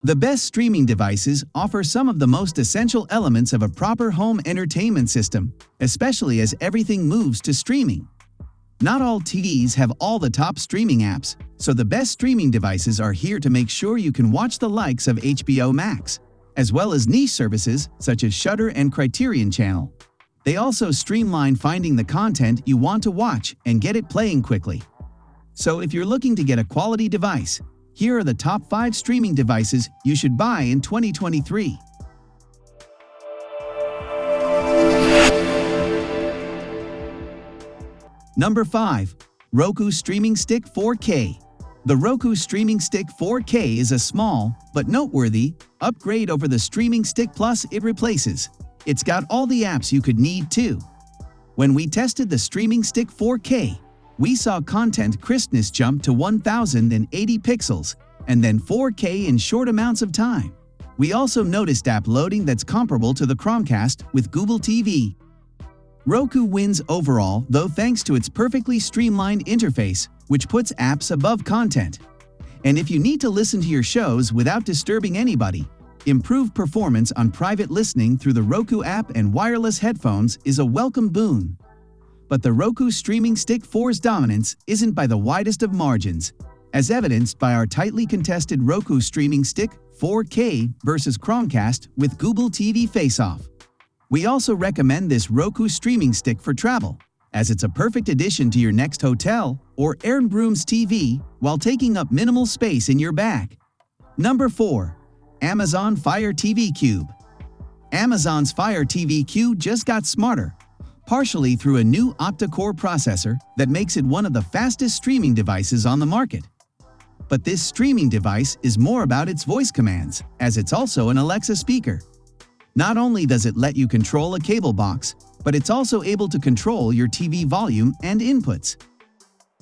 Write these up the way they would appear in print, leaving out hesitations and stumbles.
The best streaming devices offer some of the most essential elements of a proper home entertainment system, especially as everything moves to streaming. Not all TVs have all the top streaming apps, so the best streaming devices are here to make sure you can watch the likes of HBO Max, as well as niche services such as Shudder and Criterion Channel. They also streamline finding the content you want to watch and get it playing quickly. So if you're looking to get a quality device, here are the top 5 streaming devices you should buy in 2023. Number 5. Roku Streaming Stick 4K. The Roku Streaming Stick 4K is a small, but noteworthy, upgrade over the Streaming Stick Plus it replaces. It's got all the apps you could need too. When we tested the Streaming Stick 4K, we saw content crispness jump to 1080 pixels, and then 4K in short amounts of time. We also noticed app loading that's comparable to the Chromecast with Google TV. Roku wins overall, though, thanks to its perfectly streamlined interface, which puts apps above content. And if you need to listen to your shows without disturbing anybody, improved performance on private listening through the Roku app and wireless headphones is a welcome boon. But the Roku Streaming Stick 4's dominance isn't by the widest of margins, as evidenced by our tightly contested Roku Streaming Stick 4K versus Chromecast with Google TV face-off. We also recommend this Roku Streaming Stick for travel, as it's a perfect addition to your next hotel or Airbnb's TV while taking up minimal space in your bag. Number 4. Amazon Fire TV Cube. Amazon's Fire TV Cube just got smarter, partially through a new octa-core processor that makes it one of the fastest streaming devices on the market. But this streaming device is more about its voice commands, as it's also an Alexa speaker. Not only does it let you control a cable box, but it's also able to control your TV volume and inputs.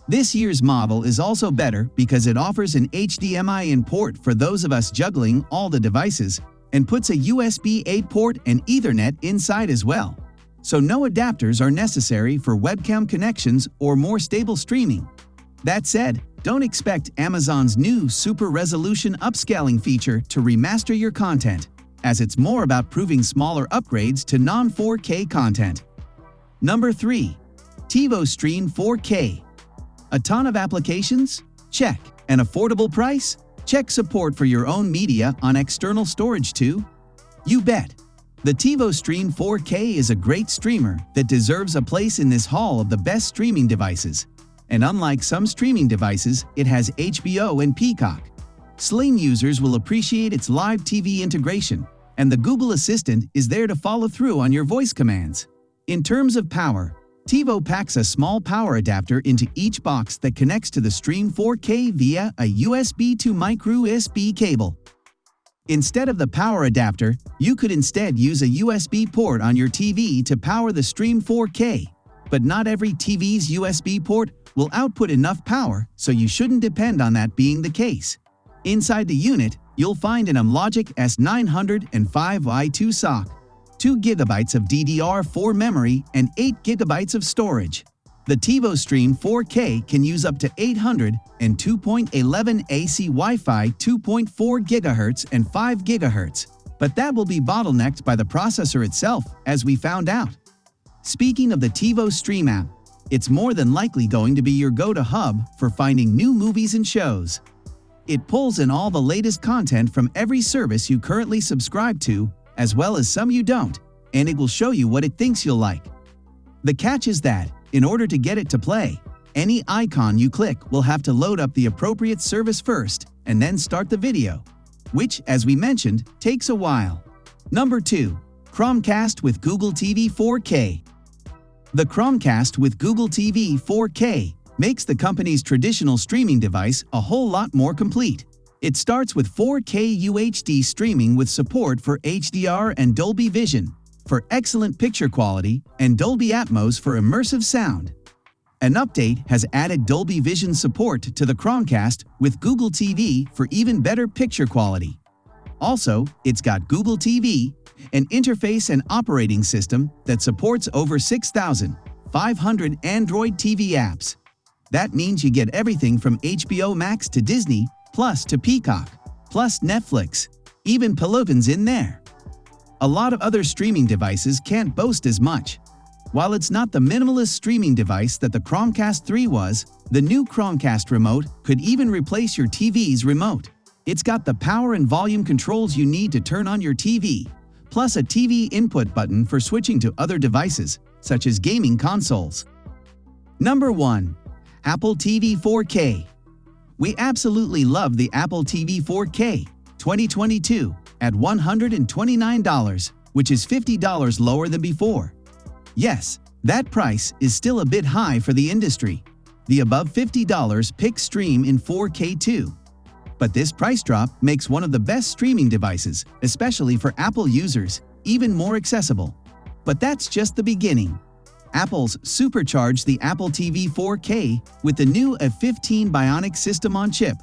This year's model is also better because it offers an HDMI in port for those of us juggling all the devices, and puts a USB A port and Ethernet inside as well. So no adapters are necessary for webcam connections or more stable streaming. That said, don't expect Amazon's new super resolution upscaling feature to remaster your content, as it's more about proving smaller upgrades to non-4K content. Number 3. TiVo Stream 4K. A ton of applications? Check. An affordable price? Check. Support for your own media on external storage too? You bet. The TiVo Stream 4K is a great streamer that deserves a place in this hall of the best streaming devices. And unlike some streaming devices, it has HBO and Peacock. Sling users will appreciate its live TV integration, and the Google Assistant is there to follow through on your voice commands. In terms of power, TiVo packs a small power adapter into each box that connects to the Stream 4K via a USB to micro USB cable. Instead of the power adapter, you could instead use a USB port on your TV to power the Stream 4K. But not every TV's USB port will output enough power, so you shouldn't depend on that being the case. Inside the unit, you'll find an Amlogic S905i2 SoC, 2 GB of DDR4 memory, and 8 GB of storage. The TiVo Stream 4K can use up to 800 and 2.11 AC Wi-Fi 2.4 GHz and 5 GHz, but that will be bottlenecked by the processor itself, as we found out. Speaking of the TiVo Stream app, it's more than likely going to be your go-to hub for finding new movies and shows. It pulls in all the latest content from every service you currently subscribe to, as well as some you don't, and it will show you what it thinks you'll like. The catch is that, in order to get it to play, any icon you click will have to load up the appropriate service first and then start the video, which, as we mentioned, takes a while. Number 2. Chromecast with Google TV 4K. The Chromecast with Google TV 4K makes the company's traditional streaming device a whole lot more complete. It starts with 4K UHD streaming with support for HDR and Dolby Vision for excellent picture quality, and Dolby Atmos for immersive sound. An update has added Dolby Vision support to the Chromecast with Google TV for even better picture quality. Also, it's got Google TV, an interface and operating system that supports over 6,500 Android TV apps. That means you get everything from HBO Max to Disney, Plus to Peacock. plus Netflix, even Peloton's in there. A lot of other streaming devices can't boast as much. While it's not the minimalist streaming device that the Chromecast 3 was, the new Chromecast remote could even replace your TV's remote. It's got the power and volume controls you need to turn on your TV, plus a TV input button for switching to other devices, such as gaming consoles. Number 1. Apple TV 4K. We absolutely love the Apple TV 4K 2022 at $129, which is $50 lower than before. Yes, that price is still a bit high for the industry. The above $50 pick stream in 4K too. But this price drop makes one of the best streaming devices, especially for Apple users, even more accessible. But that's just the beginning. Apple's supercharged the Apple TV 4K with the new A15 Bionic system on chip,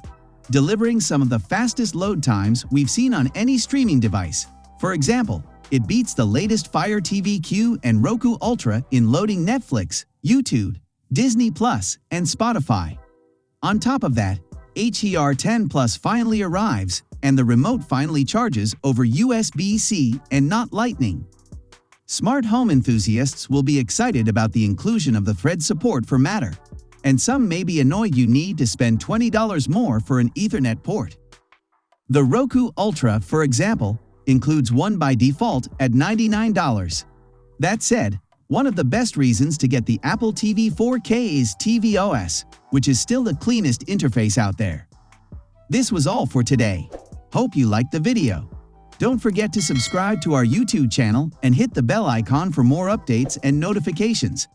delivering some of the fastest load times we've seen on any streaming device. For example, it beats the latest Fire TV Q and Roku Ultra in loading Netflix, YouTube, Disney Plus, and Spotify. On top of that, HDR10 Plus finally arrives, and the remote finally charges over USB-C and not Lightning. Smart home enthusiasts will be excited about the inclusion of the Thread support for Matter, and some may be annoyed you need to spend $20 more for an Ethernet port. The Roku Ultra, for example, includes one by default at $99. That said, one of the best reasons to get the Apple TV 4K is tvOS, which is still the cleanest interface out there. This was all for today. Hope you liked the video. Don't forget to subscribe to our YouTube channel and hit the bell icon for more updates and notifications.